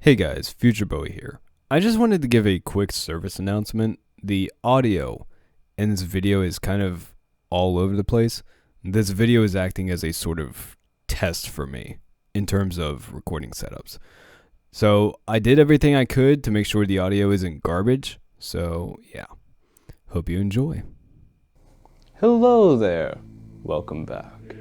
Hey guys, Future Bowie here. I just wanted to give a quick service announcement. The audio in this video is kind of all over the place. This video is acting as a sort of test for me in terms of recording setups. So I did everything I could to make sure the audio isn't garbage. So yeah, hope you enjoy. Hello there. Welcome back.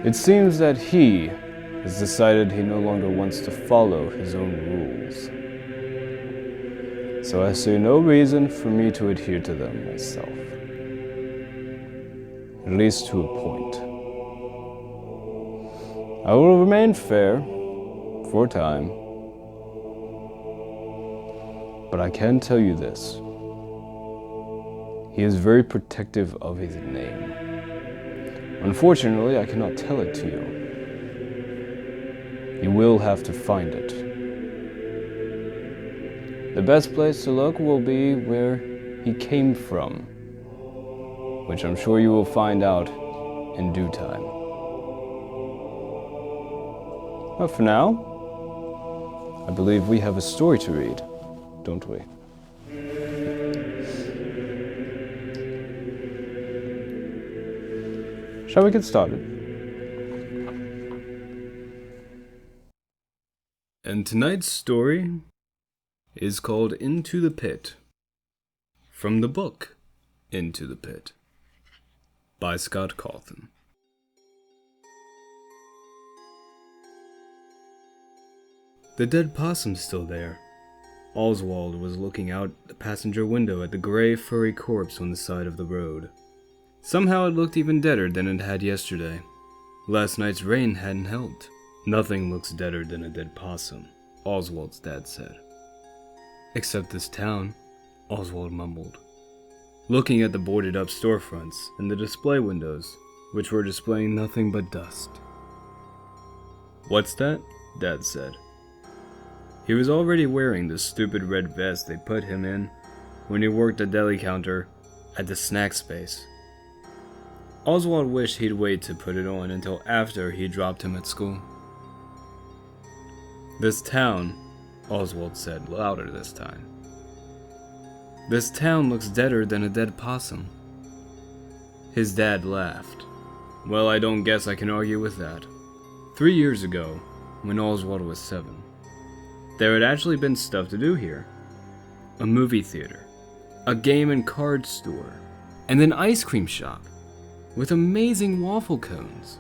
It seems that he has decided he no longer wants to follow his own rules. So I see no reason for me to adhere to them myself. At least to a point. I will remain fair for a time. But I can tell you this. He is very protective of his name. Unfortunately, I cannot tell it to you. You will have to find it. The best place to look will be where he came from, which I'm sure you will find out in due time. But for now, I believe we have a story to read, don't we? Shall we get started? And tonight's story is called Into the Pit, from the book Into the Pit, by Scott Cawthons. The dead possum's still there. Oswald was looking out the passenger window at the gray, furry corpse on the side of the road. Somehow it looked even deader than it had yesterday. Last night's rain hadn't helped. Nothing looks deader than a dead possum, Oswald's dad said. Except this town, Oswald mumbled, looking at the boarded up storefronts and the display windows, which were displaying nothing but dust. What's that? Dad said. He was already wearing the stupid red vest they put him in when he worked the deli counter at the snack space. Oswald wished he'd wait to put it on until after he dropped him at school. This town, Oswald said louder this time. This town looks deader than a dead possum. His dad laughed. Well, I don't guess I can argue with that. 3 years ago, when Oswald was 7, there had actually been stuff to do here. A movie theater, a game and card store, and an ice cream shop with amazing waffle cones.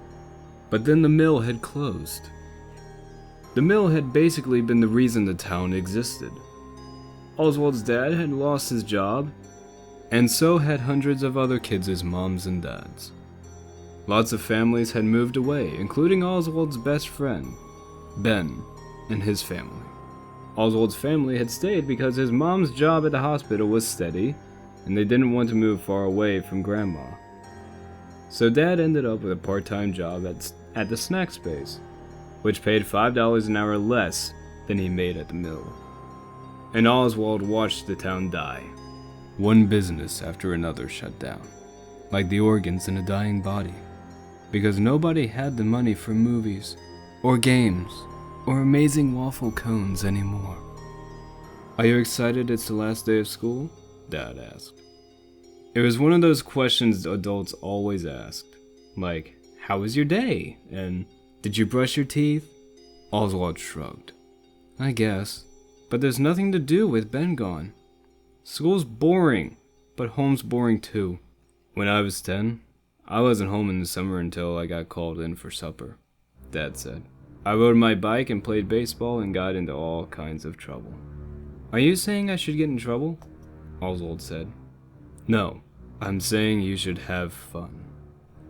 But then the mill had closed. The mill had basically been the reason the town existed. Oswald's dad had lost his job, and so had hundreds of other kids' moms and dads. Lots of families had moved away, including Oswald's best friend, Ben, and his family. Oswald's family had stayed because his mom's job at the hospital was steady, and they didn't want to move far away from Grandma. So Dad ended up with a part-time job at the snack space, which paid $5 an hour less than he made at the mill. And Oswald watched the town die. One business after another shut down, like the organs in a dying body, because nobody had the money for movies, or games, or amazing waffle cones anymore. Are you excited it's the last day of school? Dad asked. It was one of those questions adults always asked, like, how was your day? And did you brush your teeth? Oswald shrugged. I guess, but there's nothing to do with Ben gone. School's boring, but home's boring too. When I was 10, I wasn't home in the summer until I got called in for supper, Dad said. I rode my bike and played baseball and got into all kinds of trouble. Are you saying I should get in trouble? Oswald said. No, I'm saying you should have fun.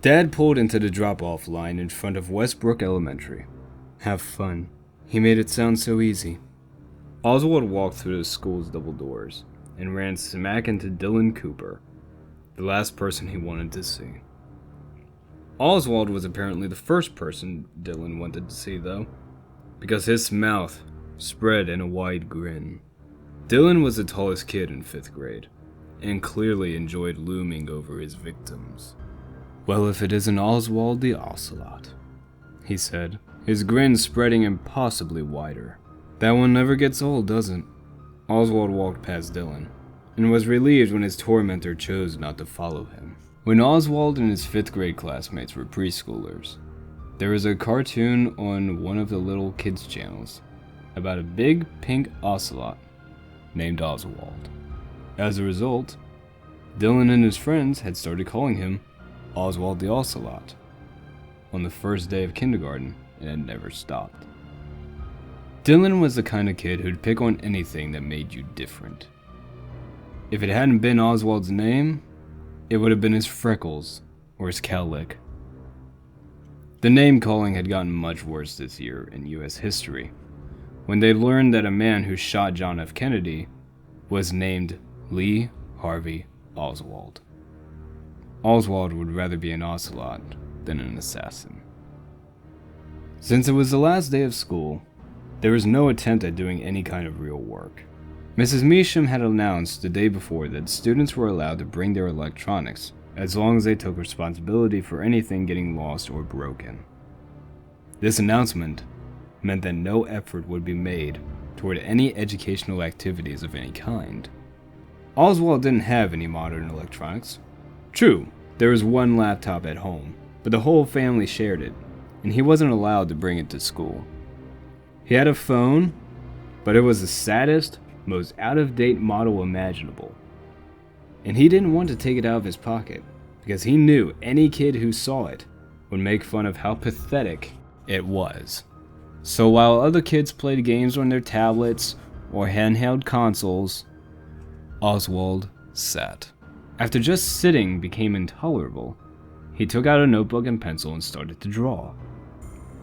Dad pulled into the drop-off line in front of Westbrook Elementary. Have fun. He made it sound so easy. Oswald walked through the school's double doors and ran smack into Dylan Cooper, the last person he wanted to see. Oswald was apparently the first person Dylan wanted to see, though, because his mouth spread in a wide grin. Dylan was the tallest kid in 5th grade, and clearly enjoyed looming over his victims. Well, if it isn't Oswald the Ocelot, he said, his grin spreading impossibly wider. That one never gets old, does it? Oswald walked past Dylan, and was relieved when his tormentor chose not to follow him. When Oswald and his 5th grade classmates were preschoolers, there was a cartoon on one of the little kids' channels about a big pink ocelot named Oswald. As a result, Dylan and his friends had started calling him Oswald the Ocelot on the first day of kindergarten, and had never stopped. Dylan was the kind of kid who'd pick on anything that made you different. If it hadn't been Oswald's name, it would have been his freckles or his cowlick. The name calling had gotten much worse this year in US history, when they learned that a man who shot John F. Kennedy was named Lee Harvey Oswald. Oswald would rather be an ocelot than an assassin. Since it was the last day of school, there was no attempt at doing any kind of real work. Mrs. Measham had announced the day before that students were allowed to bring their electronics as long as they took responsibility for anything getting lost or broken. This announcement meant that no effort would be made toward any educational activities of any kind. Oswald didn't have any modern electronics. True, there was one laptop at home, but the whole family shared it, and he wasn't allowed to bring it to school. He had a phone, but it was the saddest, most out-of-date model imaginable. And he didn't want to take it out of his pocket, because he knew any kid who saw it would make fun of how pathetic it was. So while other kids played games on their tablets or handheld consoles, Oswald sat. After just sitting became intolerable, he took out a notebook and pencil and started to draw.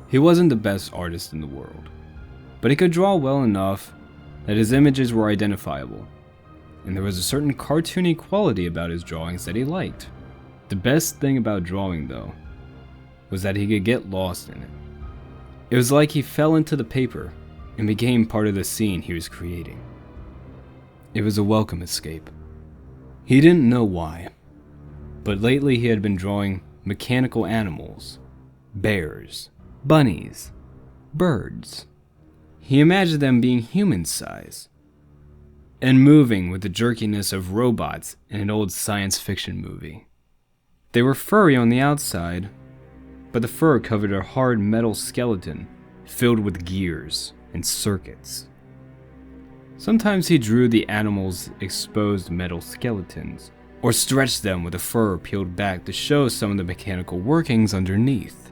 He wasn't the best artist in the world, but he could draw well enough that his images were identifiable, and there was a certain cartoony quality about his drawings that he liked. The best thing about drawing, though, was that he could get lost in it. It was like he fell into the paper and became part of the scene he was creating. It was a welcome escape. He didn't know why, but lately he had been drawing mechanical animals, bears, bunnies, birds. He imagined them being human-size and moving with the jerkiness of robots in an old science fiction movie. They were furry on the outside, but the fur covered a hard metal skeleton filled with gears and circuits. Sometimes he drew the animals' exposed metal skeletons, or stretched them with the fur peeled back to show some of the mechanical workings underneath.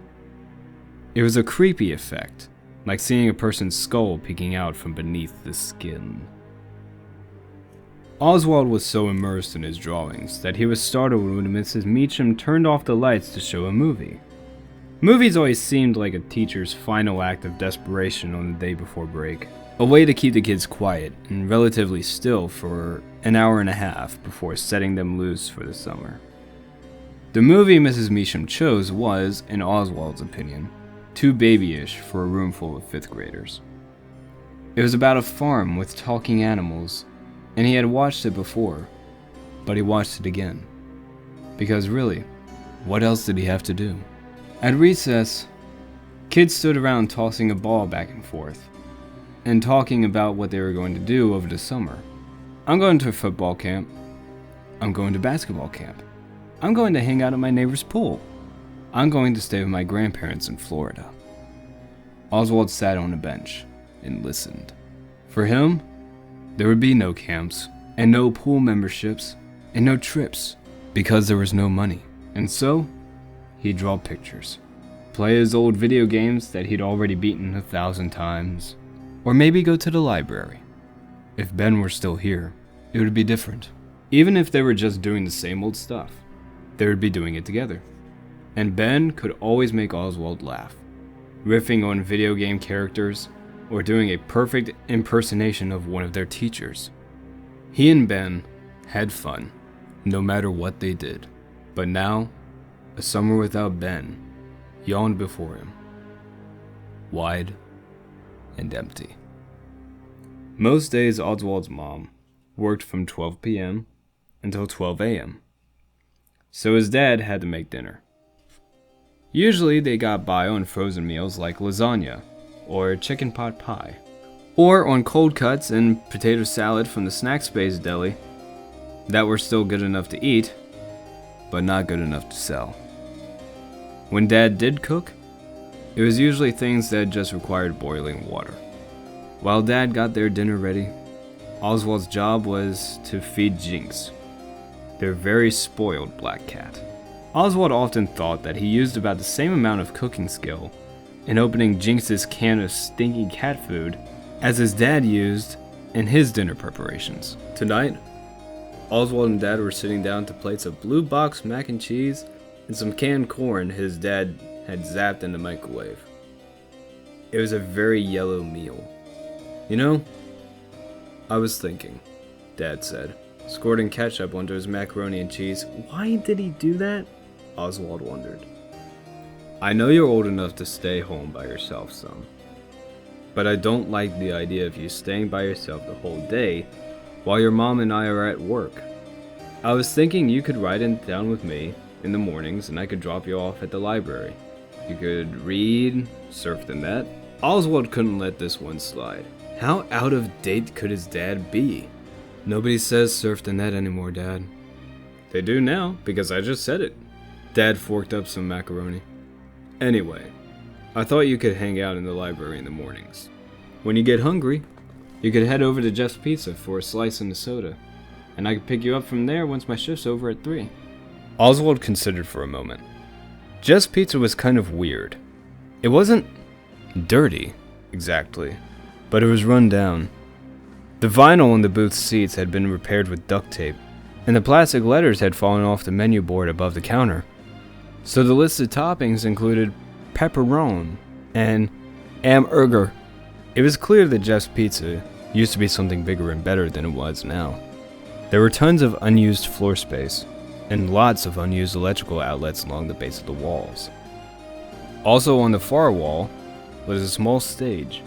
It was a creepy effect, like seeing a person's skull peeking out from beneath the skin. Oswald was so immersed in his drawings that he was startled when Mrs. Meacham turned off the lights to show a movie. Movies always seemed like a teacher's final act of desperation on the day before break. A way to keep the kids quiet and relatively still for an hour and a half before setting them loose for the summer. The movie Mrs. Meacham chose was, in Oswald's opinion, too babyish for a room full of 5th graders. It was about a farm with talking animals, and he had watched it before, but he watched it again. Because really, what else did he have to do? At recess, kids stood around tossing a ball back and forth, and talking about what they were going to do over the summer. I'm going to football camp. I'm going to basketball camp. I'm going to hang out at my neighbor's pool. I'm going to stay with my grandparents in Florida. Oswald sat on a bench and listened. For him, there would be no camps, and no pool memberships, and no trips, because there was no money. And so, he'd draw pictures, play his old video games that he'd already beaten 1,000 times, or maybe go to the library. If Ben were still here, it would be different. Even if they were just doing the same old stuff, they would be doing it together. And Ben could always make Oswald laugh, riffing on video game characters, or doing a perfect impersonation of one of their teachers. He and Ben had fun, no matter what they did. But now, a summer without Ben yawned before him, wide and empty. Most days, Oswald's mom worked from 12 p.m. until 12 a.m., so his dad had to make dinner. Usually they got by on frozen meals like lasagna or chicken pot pie, or on cold cuts and potato salad from the snack space deli that were still good enough to eat, but not good enough to sell. When Dad did cook, it was usually things that just required boiling water. While Dad got their dinner ready, Oswald's job was to feed Jinx, their very spoiled black cat. Oswald often thought that he used about the same amount of cooking skill in opening Jinx's can of stinky cat food as his dad used in his dinner preparations. Tonight, Oswald and Dad were sitting down to plates of blue box mac and cheese and some canned corn his dad had zapped in the microwave. It was a very yellow meal. You know, I was thinking, Dad said, squirting ketchup onto his macaroni and cheese. Why did he do that? Oswald wondered. I know you're old enough to stay home by yourself, son. But I don't like the idea of you staying by yourself the whole day while your mom and I are at work. I was thinking you could ride in town with me in the mornings and I could drop you off at the library. You could read, surf the net. Oswald couldn't let this one slide. How out of date could his dad be? Nobody says surf the net anymore, Dad. They do now, because I just said it. Dad forked up some macaroni. Anyway, I thought you could hang out in the library in the mornings. When you get hungry, you could head over to Jeff's Pizza for a slice and a soda, and I could pick you up from there once my shift's over at 3. Oswald considered for a moment. Jeff's Pizza was kind of weird. It wasn't dirty, exactly, but it was run down. The vinyl on the booth's seats had been repaired with duct tape, and the plastic letters had fallen off the menu board above the counter. So the listed toppings included pepperoni and hamburger. It was clear that Jeff's Pizza used to be something bigger and better than it was now. There were tons of unused floor space, and lots of unused electrical outlets along the base of the walls. Also on the far wall was a small stage.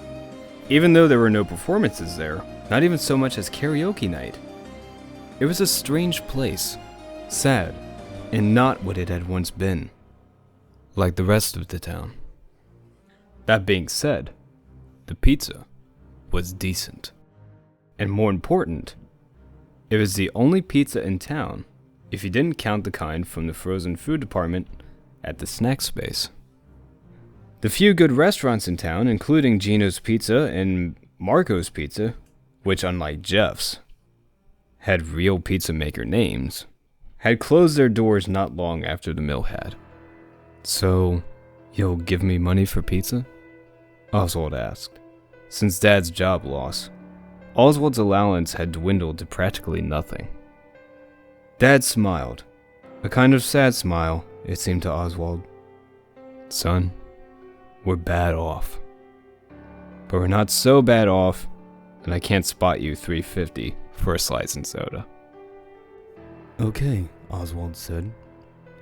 Even though there were no performances there, not even so much as karaoke night. It was a strange place, sad, and not what it had once been, like the rest of the town. That being said, the pizza was decent. And more important, it was the only pizza in town, if you didn't count the kind from the frozen food department at the snack space. The few good restaurants in town, including Gino's Pizza and Marco's Pizza, which unlike Jeff's, had real pizza maker names, had closed their doors not long after the mill had. So, you'll give me money for pizza? Oswald asked. Since Dad's job loss, Oswald's allowance had dwindled to practically nothing. Dad smiled, a kind of sad smile, it seemed to Oswald. Son, we're bad off. But we're not so bad off that I can't spot you $3.50 for a slice and soda. Okay, Oswald said.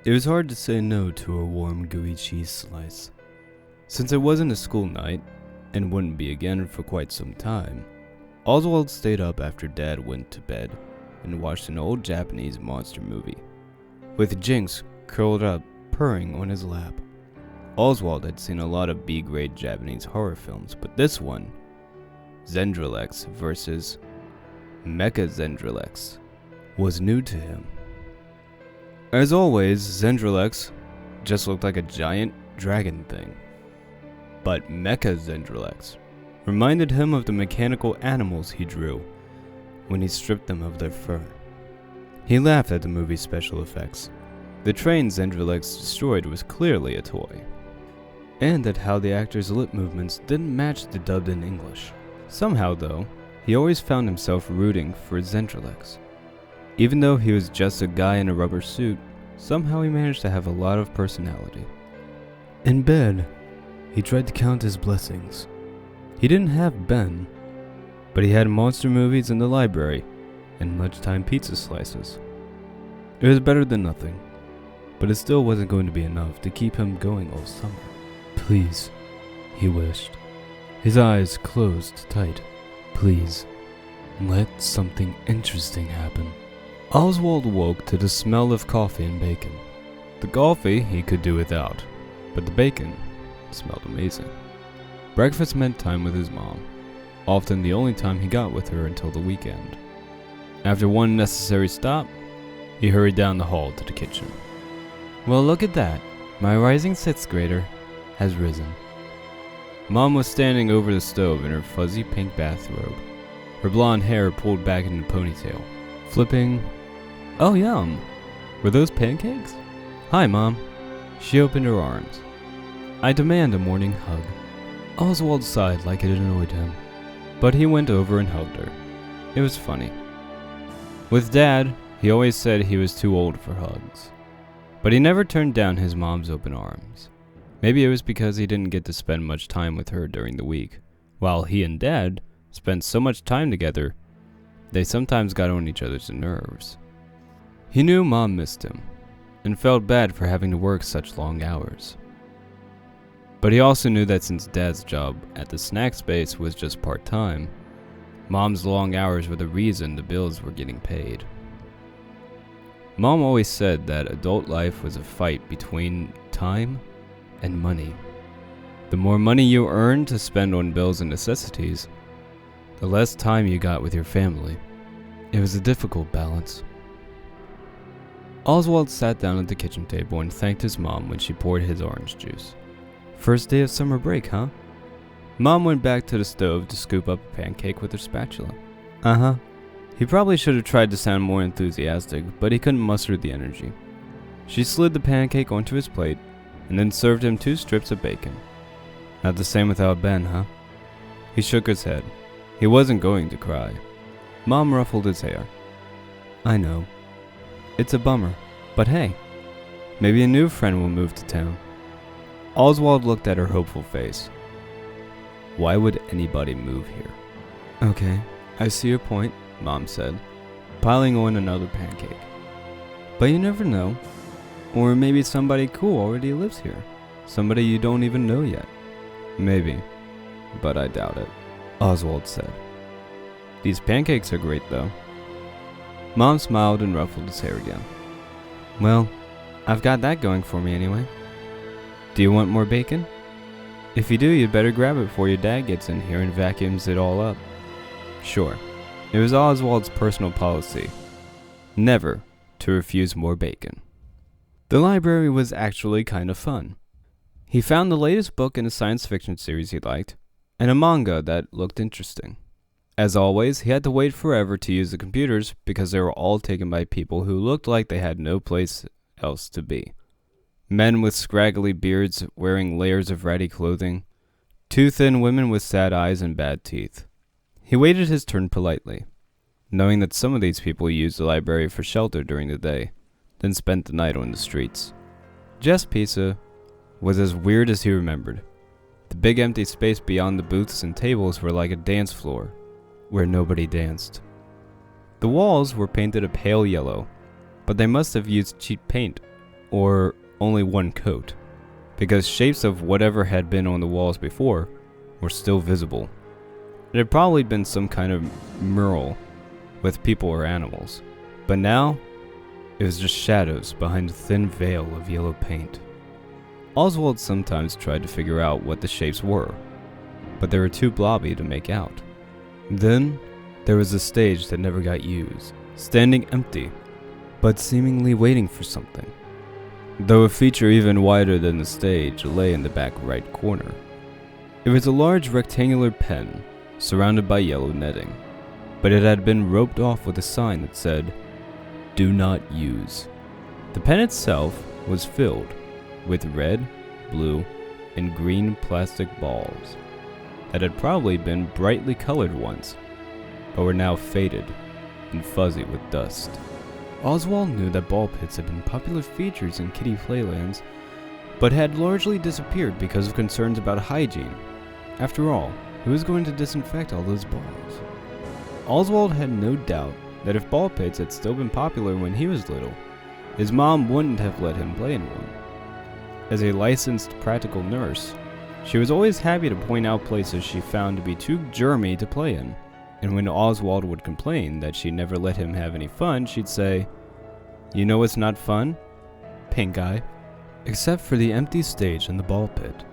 It was hard to say no to a warm, gooey cheese slice. Since it wasn't a school night, and wouldn't be again for quite some time, Oswald stayed up after Dad went to bed and watched an old Japanese monster movie, with Jinx curled up, purring on his lap. Oswald had seen a lot of B-grade Japanese horror films, but this one, Zendrelex versus Mecha Zendrelex, was new to him. As always, Zendrelex just looked like a giant dragon thing. But Mecha Zendrelex reminded him of the mechanical animals he drew when he stripped them of their fur. He laughed at the movie's special effects. The train Zendrelex destroyed was clearly a toy, and at how the actors' lip movements didn't match the dubbed in English. Somehow, though, he always found himself rooting for Zendrelex. Even though he was just a guy in a rubber suit, somehow he managed to have a lot of personality. In bed, he tried to count his blessings. He didn't have Ben, but he had monster movies in the library and lunchtime pizza slices. It was better than nothing, but it still wasn't going to be enough to keep him going all summer. Please, he wished. His eyes closed tight. Please, let something interesting happen. Oswald woke to the smell of coffee and bacon. The coffee he could do without, but the bacon smelled amazing. Breakfast meant time with his mom, often the only time he got with her until the weekend. After one necessary stop, he hurried down the hall to the kitchen. Well, look at that. My rising 6th grader has risen. Mom was standing over the stove in her fuzzy pink bathrobe, her blonde hair pulled back in a ponytail, flipping. Oh, yum. Were those pancakes? Hi, Mom. She opened her arms. I demand a morning hug. Oswald sighed like it annoyed him, but he went over and hugged her. It was funny. With Dad, he always said he was too old for hugs, but he never turned down his mom's open arms. Maybe it was because he didn't get to spend much time with her during the week. While he and Dad spent so much time together, they sometimes got on each other's nerves. He knew Mom missed him, and felt bad for having to work such long hours. But he also knew that since Dad's job at the snack space was just part-time, Mom's long hours were the reason the bills were getting paid. Mom always said that adult life was a fight between time and money. The more money you earned to spend on bills and necessities, the less time you got with your family. It was a difficult balance. Oswald sat down at the kitchen table and thanked his mom when she poured his orange juice. First day of summer break, huh? Mom went back to the stove to scoop up a pancake with her spatula. Uh-huh. He probably should have tried to sound more enthusiastic, but he couldn't muster the energy. She slid the pancake onto his plate and then served him 2 strips of bacon. Not the same without Ben, huh? He shook his head. He wasn't going to cry. Mom ruffled his hair. I know. It's a bummer, but hey, maybe a new friend will move to town. Oswald looked at her hopeful face. Why would anybody move here? Okay, I see your point, Mom said, piling on another pancake. But you never know. Or maybe somebody cool already lives here. Somebody you don't even know yet. Maybe, but I doubt it, Oswald said. These pancakes are great though. Mom smiled and ruffled his hair again. Well, I've got that going for me anyway. Do you want more bacon? If you do, you'd better grab it before your dad gets in here and vacuums it all up. Sure. It was Oswald's personal policy, never to refuse more bacon. The library was actually kind of fun. He found the latest book in a science fiction series he liked, and a manga that looked interesting. As always, he had to wait forever to use the computers because they were all taken by people who looked like they had no place else to be. Men with scraggly beards wearing layers of ratty clothing, 2 thin women with sad eyes and bad teeth. He waited his turn politely, knowing that some of these people used the library for shelter during the day, then spent the night on the streets. Jess Pizza was as weird as he remembered. The big empty space beyond the booths and tables were like a dance floor, where nobody danced. The walls were painted a pale yellow, but they must have used cheap paint, or only one coat, because shapes of whatever had been on the walls before were still visible. It had probably been some kind of mural with people or animals, but now it was just shadows behind a thin veil of yellow paint. Oswald sometimes tried to figure out what the shapes were, but they were too blobby to make out. Then there was a stage that never got used, standing empty, but seemingly waiting for something. Though a feature even wider than the stage lay in the back right corner. It was a large rectangular pen, surrounded by yellow netting, but it had been roped off with a sign that said, "Do not use." The pen itself was filled with red, blue, and green plastic balls that had probably been brightly colored once, but were now faded and fuzzy with dust. Oswald knew that ball pits had been popular features in kiddie playlands, but had largely disappeared because of concerns about hygiene. After all, who was going to disinfect all those balls? Oswald had no doubt that if ball pits had still been popular when he was little, his mom wouldn't have let him play in one. As a licensed practical nurse, she was always happy to point out places she found to be too germy to play in, and when Oswald would complain that she never let him have any fun, she'd say, "You know what's not fun? Pink eye." except for the empty stage and the ball pit.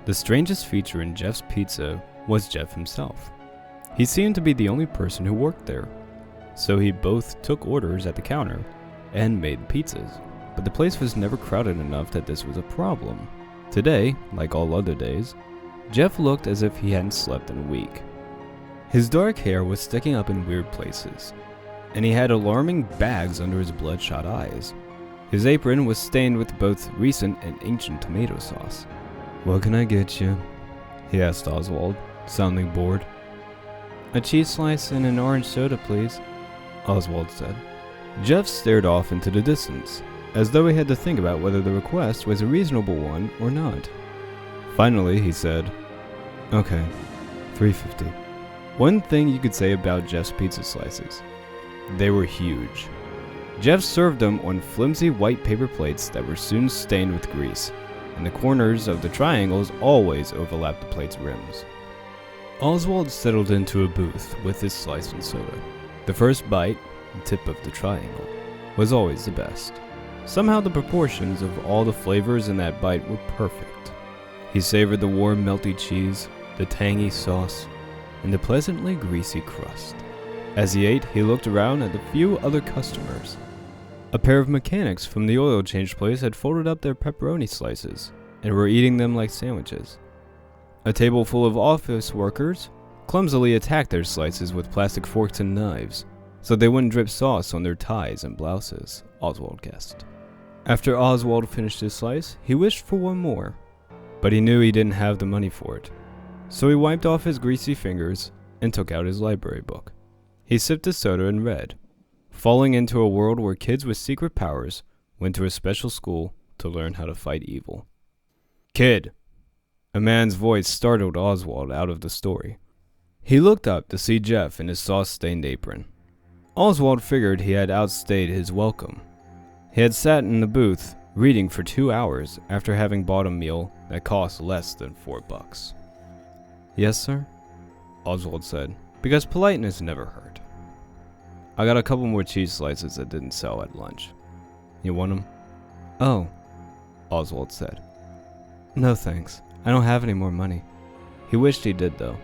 The strangest feature in Jeff's pizza was Jeff himself. He seemed to be the only person who worked there, so he both took orders at the counter and made pizzas, but the place was never crowded enough that this was a problem. Today, like all other days, Jeff looked as if he hadn't slept in a week. His dark hair was sticking up in weird places, and he had alarming bags under his bloodshot eyes. His apron was stained with both recent and ancient tomato sauce. "What can I get you?" he asked Oswald, sounding bored. "A cheese slice and an orange soda, please," Oswald said. Jeff stared off into the distance, as though he had to think about whether the request was a reasonable one or not. Finally, he said, "Okay, $3.50. One thing you could say about Jeff's pizza slices: they were huge. Jeff served them on flimsy white paper plates that were soon stained with grease, and the corners of the triangles always overlapped the plate's rims. Oswald settled into a booth with his slice and soda. The first bite, the tip of the triangle, was always the best. Somehow the proportions of all the flavors in that bite were perfect. He savored the warm melty cheese, the tangy sauce, and the pleasantly greasy crust. As he ate, he looked around at the few other customers. A pair of mechanics from the oil change place had folded up their pepperoni slices and were eating them like sandwiches. A table full of office workers clumsily attacked their slices with plastic forks and knives, so they wouldn't drip sauce on their ties and blouses, Oswald guessed. After Oswald finished his slice, he wished for one more, but he knew he didn't have the money for it. So he wiped off his greasy fingers and took out his library book. He sipped his soda and read, falling into a world where kids with secret powers went to a special school to learn how to fight evil. "Kid!" A man's voice startled Oswald out of the story. He looked up to see Jeff in his sauce-stained apron. Oswald figured he had outstayed his welcome. He had sat in the booth reading for 2 hours after having bought a meal that cost less than $4. "Yes, sir?" Oswald said, because politeness never hurt. "I got a couple more cheese slices that didn't sell at lunch. You want them?" "Oh," Oswald said. "No thanks. I don't have any more money." He wished he did, though.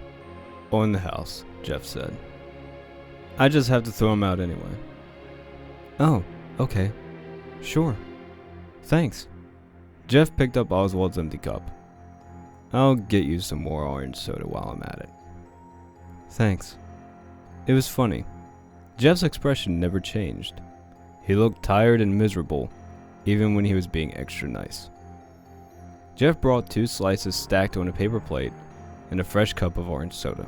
"On the house," Jeff said. "I just have to throw them out anyway." "Oh, okay. Sure. Thanks." Jeff picked up Oswald's empty cup. "I'll get you some more orange soda while I'm at it." "Thanks." It was funny. Jeff's expression never changed. He looked tired and miserable, even when he was being extra nice. Jeff brought 2 slices stacked on a paper plate and a fresh cup of orange soda.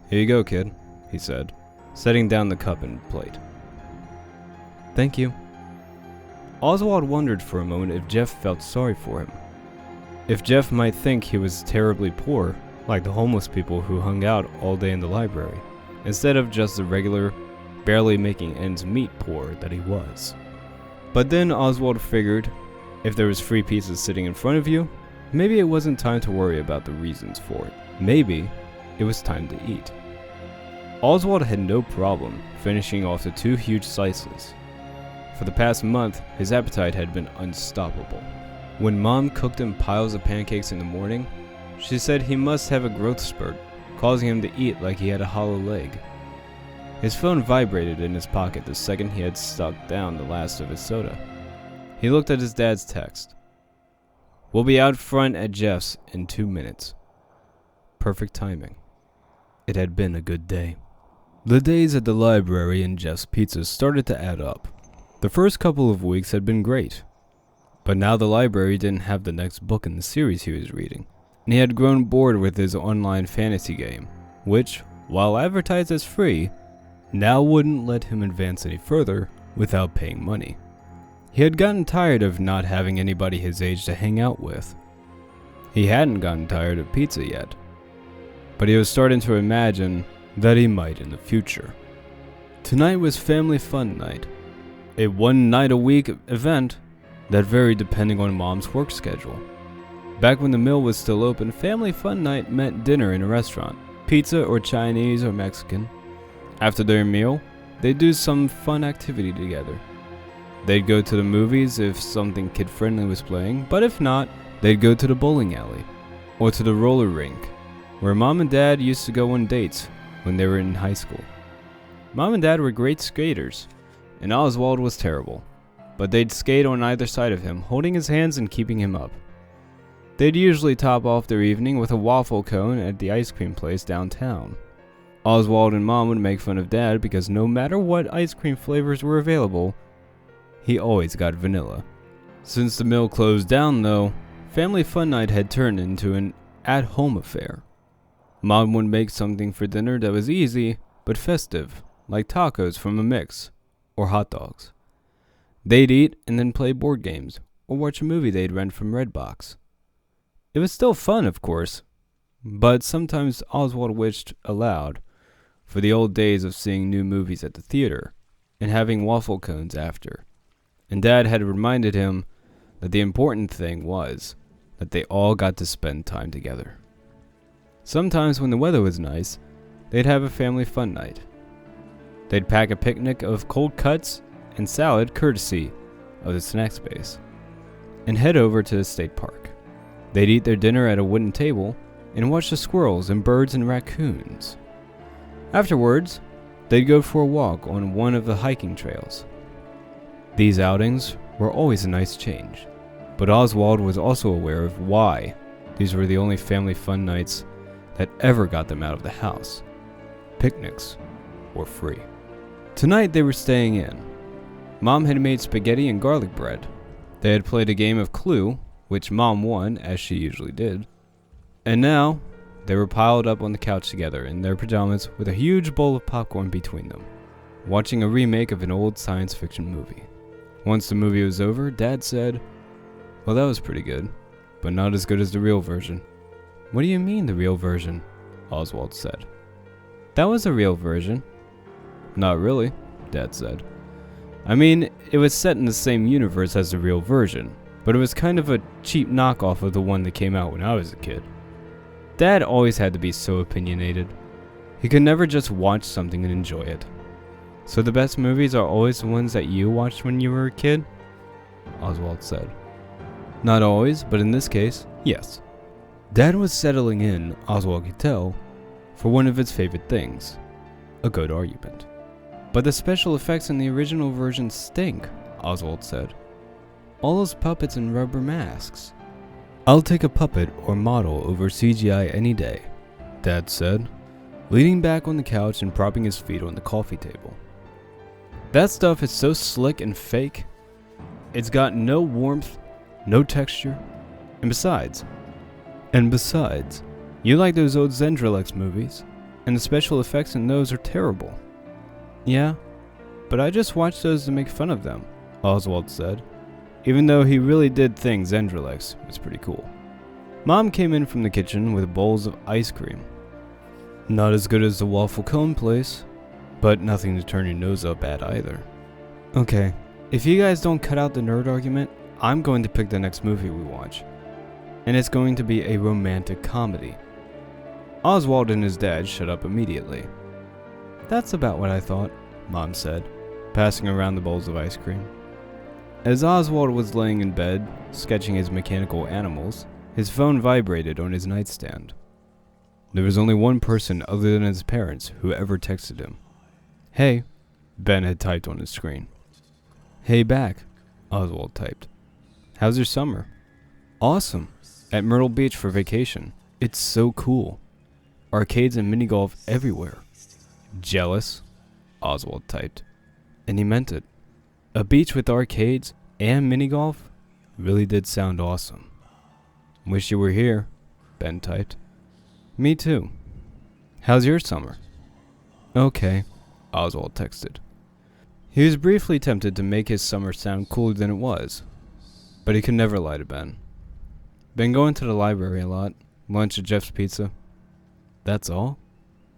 "Here you go, kid," he said, setting down the cup and plate. "Thank you." Oswald wondered for a moment if Jeff felt sorry for him. If Jeff might think he was terribly poor, like the homeless people who hung out all day in the library, instead of just the regular, barely making ends meet poor that he was. But then Oswald figured, if there was free pizza sitting in front of you, maybe it wasn't time to worry about the reasons for it. Maybe it was time to eat. Oswald had no problem finishing off the 2 huge slices. For the past month, his appetite had been unstoppable. When Mom cooked him piles of pancakes in the morning, she said he must have a growth spurt, causing him to eat like he had a hollow leg. His phone vibrated in his pocket the second he had stuck down the last of his soda. He looked at his dad's text. "We'll be out front at Jeff's in 2 minutes." Perfect timing. It had been a good day. The days at the library and Jeff's Pizza started to add up. The first couple of weeks had been great, but now the library didn't have the next book in the series he was reading, and he had grown bored with his online fantasy game, which, while advertised as free, now wouldn't let him advance any further without paying money. He had gotten tired of not having anybody his age to hang out with. He hadn't gotten tired of pizza yet, but he was starting to imagine that he might in the future. Tonight was family fun night, a 1-night-a-week event that varied depending on Mom's work schedule. Back when the mill was still open, family fun night meant dinner in a restaurant, pizza or Chinese or Mexican. After their meal, they'd do some fun activity together. They'd go to the movies if something kid-friendly was playing, but if not, they'd go to the bowling alley, or to the roller rink, where Mom and Dad used to go on dates when they were in high school. Mom and Dad were great skaters, and Oswald was terrible, but they'd skate on either side of him, holding his hands and keeping him up. They'd usually top off their evening with a waffle cone at the ice cream place downtown. Oswald and Mom would make fun of Dad because no matter what ice cream flavors were available, he always got vanilla. Since the mill closed down though, Family Fun Night had turned into an at-home affair. Mom would make something for dinner that was easy but festive, like tacos from a mix, or hot dogs. They'd eat and then play board games, or watch a movie they'd rent from Redbox. It was still fun, of course, but sometimes Oswald wished aloud for the old days of seeing new movies at the theater and having waffle cones after. And Dad had reminded him that the important thing was that they all got to spend time together. Sometimes when the weather was nice, they'd have a family fun night. They'd pack a picnic of cold cuts and salad courtesy of the snack space and head over to the state park. They'd eat their dinner at a wooden table and watch the squirrels and birds and raccoons. Afterwards, they'd go for a walk on one of the hiking trails. These outings were always a nice change, but Oswald was also aware of why these were the only family fun nights that ever got them out of the house. Picnics were free. Tonight they were staying in. Mom had made spaghetti and garlic bread. They had played a game of Clue, which Mom won, as she usually did. And now, they were piled up on the couch together in their pajamas with a huge bowl of popcorn between them, watching a remake of an old science fiction movie. Once the movie was over, Dad said, "Well, that was pretty good, but not as good as the real version." "What do you mean, the real version?" Oswald said. "That was a real version." "Not really," Dad said. "I mean, it was set in the same universe as the real version, but it was kind of a cheap knockoff of the one that came out when I was a kid." Dad always had to be so opinionated. He could never just watch something and enjoy it. "So the best movies are always the ones that you watched when you were a kid?" Oswald said. "Not always, but in this case, yes." Dad was settling in, Oswald could tell, for one of his favorite things, a good argument. "But the special effects in the original version stink," Oswald said. "All those puppets and rubber masks." "I'll take a puppet or model over CGI any day," Dad said, leaning back on the couch and propping his feet on the coffee table. "That stuff is so slick and fake. It's got no warmth, no texture, and besides, you like those old Zendrelex movies, and the special effects in those are terrible." "Yeah, but I just watched those to make fun of them," Oswald said, even though he really did think Zendrelex was pretty cool. Mom came in from the kitchen with bowls of ice cream. Not as good as the waffle cone place, but nothing to turn your nose up at either. "Okay, if you guys don't cut out the nerd argument, I'm going to pick the next movie we watch. And it's going to be a romantic comedy." Oswald and his dad shut up immediately. "That's about what I thought," Mom said, passing around the bowls of ice cream. As Oswald was laying in bed, sketching his mechanical animals, his phone vibrated on his nightstand. There was only one person other than his parents who ever texted him. "Hey," Ben had typed on his screen. "Hey back," Oswald typed. "How's your summer?" "Awesome. At Myrtle Beach for vacation. It's so cool. Arcades and mini-golf everywhere." "Jealous," Oswald typed. And he meant it. A beach with arcades and mini-golf really did sound awesome. "Wish you were here," Ben typed. "Me too. How's your summer?" "Okay," Oswald texted. He was briefly tempted to make his summer sound cooler than it was, but he could never lie to Ben. "Been going to the library a lot, lunch at Jeff's Pizza. That's all?"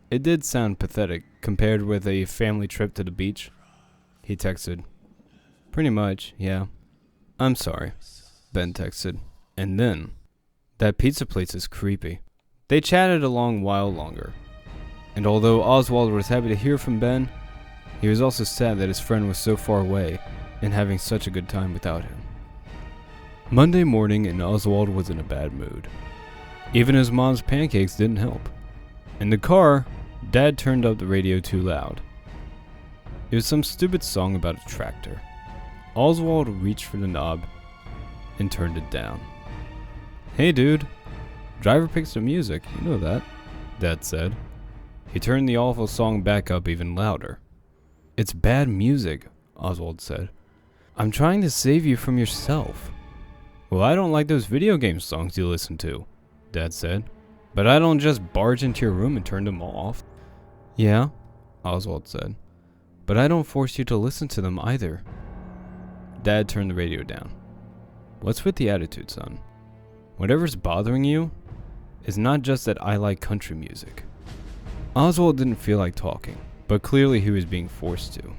It did sound pathetic compared with a family trip to the beach. He texted. "Pretty much, yeah." "I'm sorry," Ben texted. And then, "That pizza place is creepy." They chatted a long while longer, and although Oswald was happy to hear from Ben, he was also sad that his friend was so far away and having such a good time without him. Monday morning, and Oswald was in a bad mood. Even his mom's pancakes didn't help. In the car, Dad turned up the radio too loud. It was some stupid song about a tractor. Oswald reached for the knob and turned it down. "Hey dude, driver picks the music, you know that," Dad said. He turned the awful song back up even louder. "It's bad music," Oswald said. "I'm trying to save you from yourself." "Well, I don't like those video game songs you listen to," Dad said. "But I don't just barge into your room and turn them off." "Yeah," Oswald said. "But I don't force you to listen to them either." Dad turned the radio down. "What's with the attitude, son? Whatever's bothering you is not just that I like country music." Oswald didn't feel like talking, but clearly he was being forced to.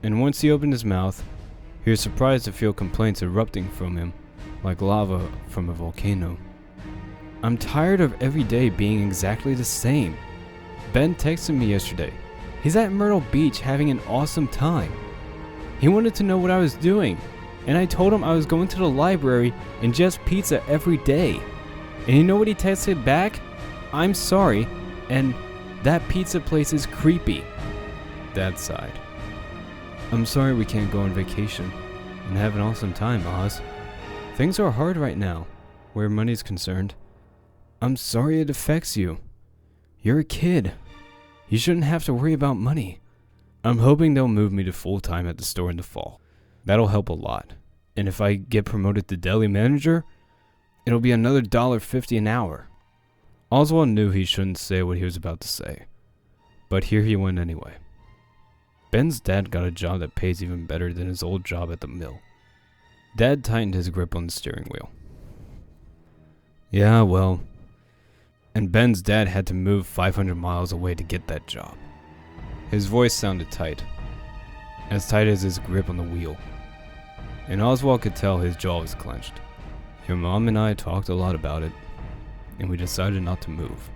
And once he opened his mouth, he was surprised to feel complaints erupting from him like lava from a volcano. "I'm tired of every day being exactly the same. Ben texted me yesterday. He's at Myrtle Beach having an awesome time. He wanted to know what I was doing, and I told him I was going to the library and just pizza every day. And you know what he texted back? 'I'm sorry, and that pizza place is creepy.'" Dad sighed. "I'm sorry we can't go on vacation and have an awesome time, Oz. Things are hard right now, where money's concerned. I'm sorry it affects you. You're a kid. You shouldn't have to worry about money. I'm hoping they'll move me to full-time at the store in the fall. That'll help a lot. And if I get promoted to deli manager, it'll be another $1.50 an hour." Oswald knew he shouldn't say what he was about to say, but here he went anyway. Ben's dad got a job that pays even better than his old job at the mill. Dad tightened his grip on the steering wheel. "Yeah, well," and Ben's dad had to move 500 miles away to get that job. His voice sounded tight as his grip on the wheel, and Oswald could tell his jaw was clenched. "Your mom and I talked a lot about it, and we decided not to move,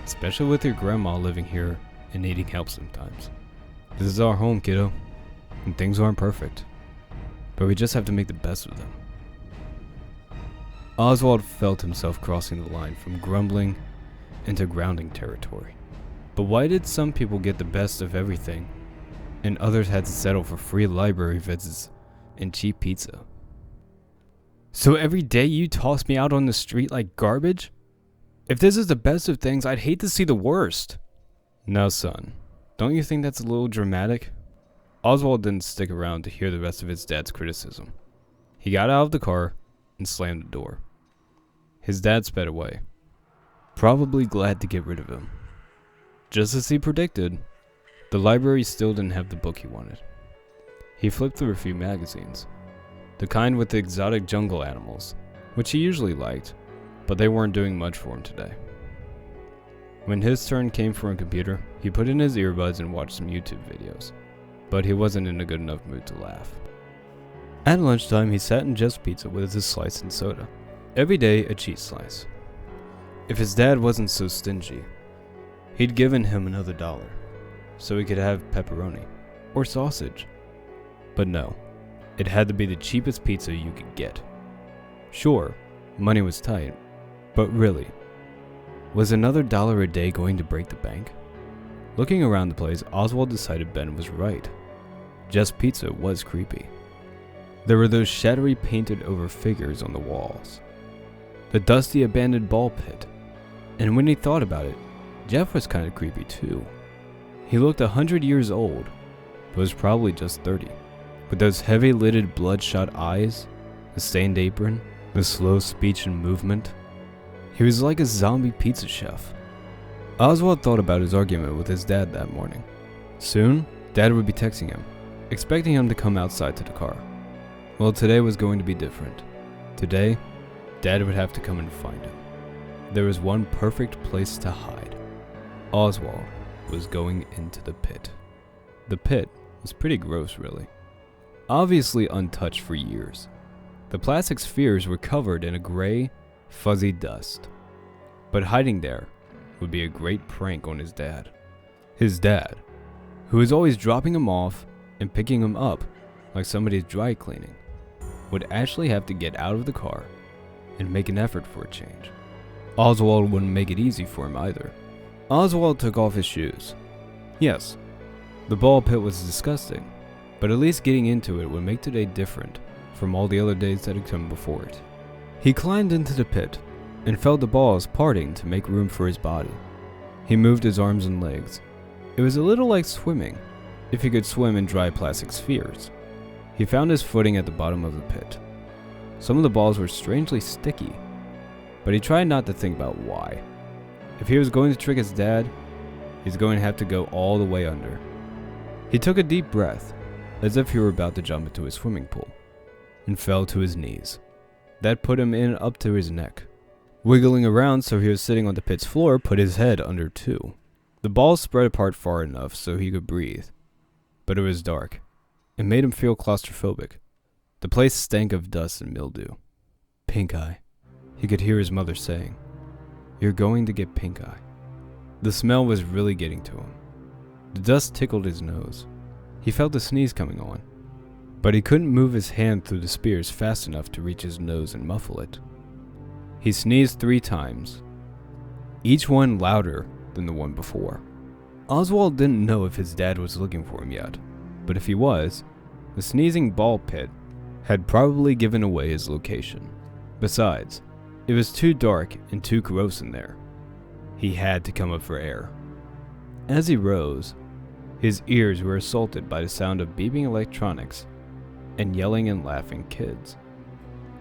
especially with your grandma living here and needing help sometimes. This is our home, kiddo, and things aren't perfect, but we just have to make the best of them." Oswald felt himself crossing the line from grumbling into grounding territory. But why did some people get the best of everything, and others had to settle for free library visits and cheap pizza? "So every day you toss me out on the street like garbage? If this is the best of things, I'd hate to see the worst." "Now, son, don't you think that's a little dramatic?" Oswald didn't stick around to hear the rest of his dad's criticism. He got out of the car and slammed the door. His dad sped away, probably glad to get rid of him. Just as he predicted, the library still didn't have the book he wanted. He flipped through a few magazines, the kind with the exotic jungle animals, which he usually liked, but they weren't doing much for him today. When his turn came for a computer, he put in his earbuds and watched some YouTube videos, but he wasn't in a good enough mood to laugh. At lunchtime, he sat in Just Pizza with his slice and soda. Every day, a cheese slice. If his dad wasn't so stingy, he'd given him another $1, so he could have pepperoni or sausage. But no, it had to be the cheapest pizza you could get. Sure, money was tight, but really, was another $1 a day going to break the bank? Looking around the place, Oswald decided Ben was right. Just Pizza was creepy. There were those shadowy painted over figures on the walls, the dusty abandoned ball pit, and when he thought about it, Jeff was kind of creepy too. He looked 100 years old, but was probably just 30, with those heavy-lidded bloodshot eyes, the stained apron, the slow speech and movement. He was like a zombie pizza chef. Oswald thought about his argument with his dad that morning. Soon, Dad would be texting him, expecting him to come outside to the car. Well, today was going to be different. Today, Dad would have to come and find him. There was one perfect place to hide. Oswald was going into the pit. The pit was pretty gross, really. Obviously untouched for years. The plastic spheres were covered in a gray, fuzzy dust. But hiding there would be a great prank on his dad. His dad, who was always dropping him off and picking him up like somebody's dry cleaning, would actually have to get out of the car and make an effort for a change. Oswald wouldn't make it easy for him either. Oswald took off his shoes. Yes, the ball pit was disgusting, but at least getting into it would make today different from all the other days that had come before it. He climbed into the pit and felt the balls parting to make room for his body. He moved his arms and legs. It was a little like swimming, if he could swim in dry plastic spheres. He found his footing at the bottom of the pit. Some of the balls were strangely sticky, but he tried not to think about why. If he was going to trick his dad, he's going to have to go all the way under. He took a deep breath, as if he were about to jump into a swimming pool, and fell to his knees. That put him in up to his neck. Wiggling around so he was sitting on the pit's floor put his head under too. The balls spread apart far enough so he could breathe, but it was dark. It made him feel claustrophobic. The place stank of dust and mildew. Pink eye. He could hear his mother saying, "You're going to get pink eye." The smell was really getting to him. The dust tickled his nose. He felt a sneeze coming on, but he couldn't move his hand through the spears fast enough to reach his nose and muffle it. He sneezed 3 times, each one louder than the one before. Oswald didn't know if his dad was looking for him yet, but if he was, the sneezing ball pit had probably given away his location. Besides, it was too dark and too gross in there. He had to come up for air. As he rose, his ears were assaulted by the sound of beeping electronics and yelling and laughing kids.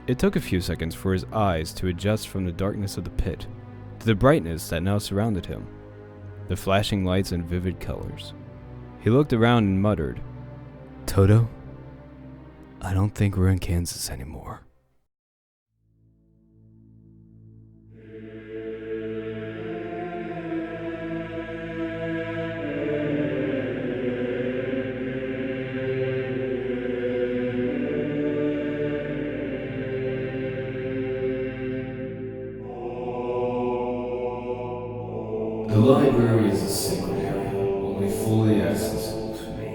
It took a few seconds for his eyes to adjust from the darkness of the pit to the brightness that now surrounded him, the flashing lights and vivid colors. He looked around and muttered, "Toto, I don't think we're in Kansas anymore." The library is a sacred area, only fully accessible to me.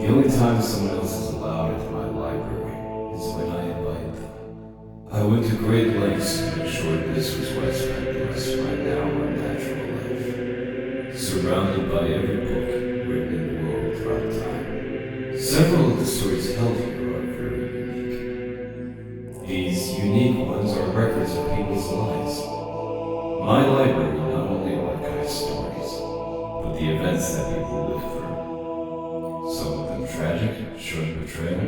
The only time someone else is allowed into my library is when I invite them. I went to great lengths to make sure this was where I spent the rest of my now unnatural life, surrounded by every book written in the world throughout time. Several of the stories held here are very unique. These unique ones are records of people's lives. My library not only archives stories, but the events that people lived through. Some of them tragic, showing betrayal,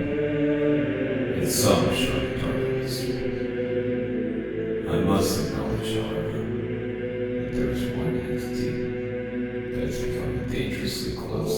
and some showing dark history. I must acknowledge, however, that there is one entity that has become dangerously close